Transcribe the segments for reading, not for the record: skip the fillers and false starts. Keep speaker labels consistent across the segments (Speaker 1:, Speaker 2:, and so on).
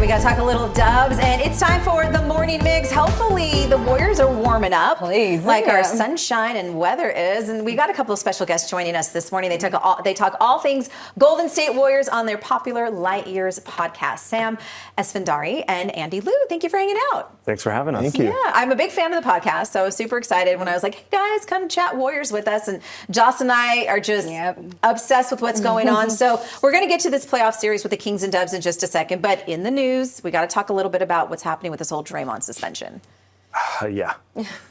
Speaker 1: We got to talk a little Dubs, and it's time for the morning mix. Hopefully, the Warriors are warming up,
Speaker 2: please,
Speaker 1: like our sunshine and weather is. And we got a couple of special guests joining us this morning. They talk all things Golden State Warriors on their popular Light Years podcast. Sam Esfandiari and Andy Liu, thank you for hanging out.
Speaker 3: Thanks for having us. Thank you.
Speaker 1: Yeah, I'm a big fan of the podcast, so I was super excited when I was like, hey guys, come chat Warriors with us. And Jocelyn and I are just obsessed with what's going on. So we're going to get to this playoff series with the Kings and Dubs in just a second. But in the news, we got to talk a little bit about what's happening with this whole Draymond suspension.
Speaker 3: Yeah.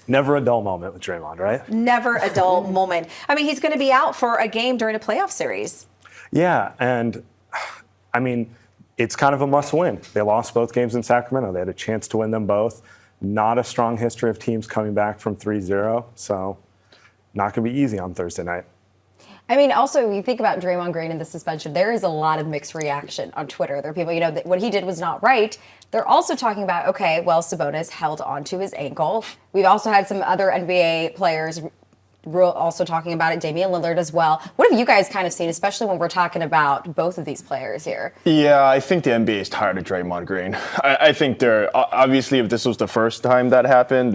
Speaker 3: Never a dull moment with Draymond, right?
Speaker 1: Never a dull moment. I mean, he's going to be out for a game during a playoff series.
Speaker 3: Yeah, and I mean, it's kind of a must-win. They lost both games in Sacramento. They had a chance to win them both. Not a strong history of teams coming back from 3-0, so not going to be easy on Thursday night.
Speaker 2: I mean, also, you think about Draymond Green and the suspension, there is a lot of mixed reaction on Twitter. There are people, that what he did was not right. They're also talking about, okay, well, Sabonis held onto his ankle. We've also had some other NBA players also talking about it, Damian Lillard as well. What have you guys kind of seen, especially when we're talking about both of these players here?
Speaker 4: Yeah, I think the NBA is tired of Draymond Green. I think they're, obviously, if this was the first time that happened,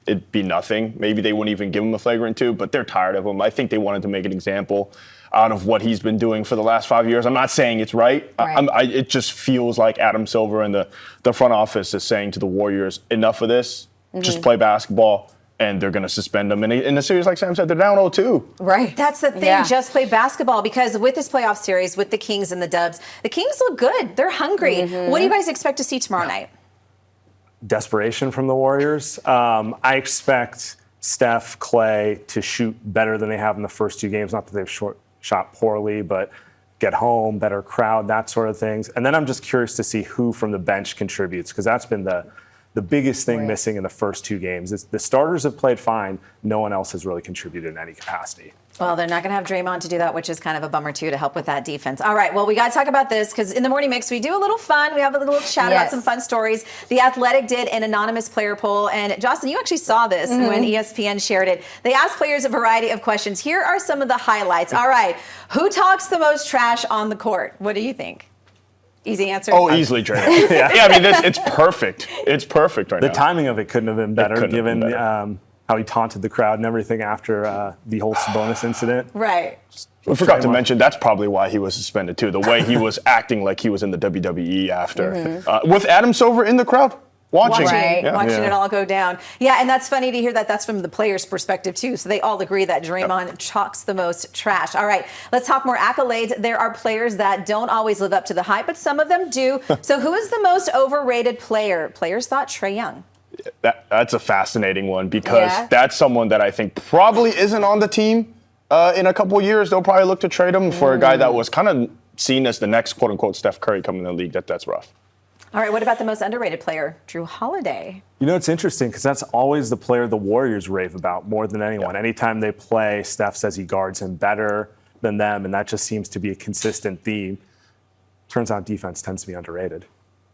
Speaker 4: it'd be nothing. Maybe they wouldn't even give him a flagrant 2, but they're tired of him. I think they wanted to make an example out of what he's been doing for the last 5 years. I'm not saying it's right. It just feels like Adam Silver and the front office is saying to the Warriors, enough of this, just play basketball, and they're going to suspend them. And in a series, like Sam said, they're down 0-2.
Speaker 1: Right. That's the thing, just play basketball, because with this playoff series, with the Kings and the Dubs, the Kings look good. They're hungry. What do you guys expect to see tomorrow night?
Speaker 3: Desperation from the Warriors. I expect Steph, Clay to shoot better than they have in the first 2 games. Not that they've shot poorly, but get home, better crowd, that sort of things. And then I'm just curious to see who from the bench contributes, because that's been the biggest thing missing in the first 2 games. Is the starters have played fine. No one else has really contributed in any capacity.
Speaker 1: Well, they're not going to have Draymond to do that, which is kind of a bummer, too, to help with that defense. All right, well, we got to talk about this, because in the Morning Mix, we do a little fun. We have a little chat about some fun stories. The Athletic did an anonymous player poll, and Jocelyn, you actually saw this when ESPN shared it. They asked players a variety of questions. Here are some of the highlights. All right, who talks the most trash on the court? What do you think? Easy answer?
Speaker 4: Oh, easily Draymond. I mean, it's perfect. It's perfect right now.
Speaker 3: The timing of it couldn't have been better, given how he taunted the crowd and everything after the whole Sabonis incident.
Speaker 1: Right.
Speaker 4: We forgot to mention, that's probably why he was suspended, too. The way he was acting like he was in the WWE after. With Adam Silver in the crowd. Watching
Speaker 1: it all go down. Yeah, and that's funny to hear that that's from the players' perspective, too. So they all agree that Draymond talks the most trash. All right, let's talk more accolades. There are players that don't always live up to the hype, but some of them do. So who is the most overrated player? Players thought Trae Young.
Speaker 4: That's a fascinating one, because that's someone that I think probably isn't on the team. In a couple of years, they'll probably look to trade him for a guy that was kind of seen as the next quote-unquote Steph Curry coming in the league. That's rough.
Speaker 1: All right, what about the most underrated player, Drew Holiday?
Speaker 3: You know, it's interesting, because that's always the player the Warriors rave about more than anyone. Anytime they play, Steph says he guards him better than them, and that just seems to be a consistent theme. Turns out defense tends to be underrated.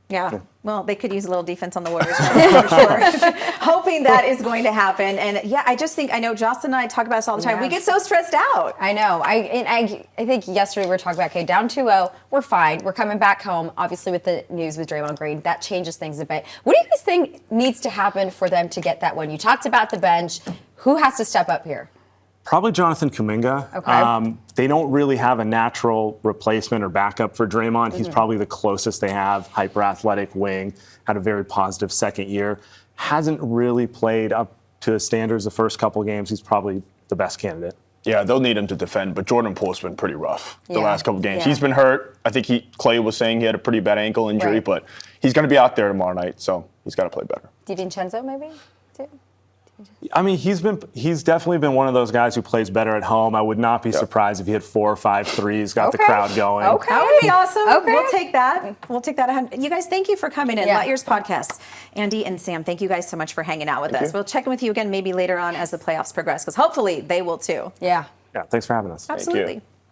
Speaker 1: Yeah, well, they could use a little defense on the Warriors, for sure. Hoping that is going to happen. And yeah, I just think, I know Jocelyn and I talk about this all the time. We get so stressed out.
Speaker 2: I know. I think yesterday we were talking about, okay, down 2-0, we're fine. We're coming back home. Obviously, with the news with Draymond Green, that changes things a bit. What do you guys think needs to happen for them to get that win? You talked about the bench. Who has to step up here?
Speaker 3: Probably Jonathan Kuminga.
Speaker 2: Okay.
Speaker 3: They don't really have a natural replacement or backup for Draymond. He's probably the closest they have. Hyper-athletic wing, had a very positive second year. Hasn't really played up to his standards the first couple games. He's probably the best candidate.
Speaker 4: Yeah, they'll need him to defend, but Jordan Poole's been pretty rough the last couple games. He's been hurt. I think Clay was saying he had a pretty bad ankle injury, but he's going to be out there tomorrow night, so he's got to play better.
Speaker 2: DiVincenzo, maybe, too?
Speaker 3: I mean, he's definitely been one of those guys who plays better at home. I would not be surprised if he hit 4 or 5 threes, got the crowd going.
Speaker 1: Okay. That would be awesome. Okay. We'll take that. We'll take that. You guys, thank you for coming in. Light Years Podcast. Andy and Sam, thank you guys so much for hanging out with us. We'll check in with you again maybe later on as the playoffs progress, because hopefully they will too.
Speaker 2: Yeah.
Speaker 3: Yeah, thanks for having us.
Speaker 1: Absolutely.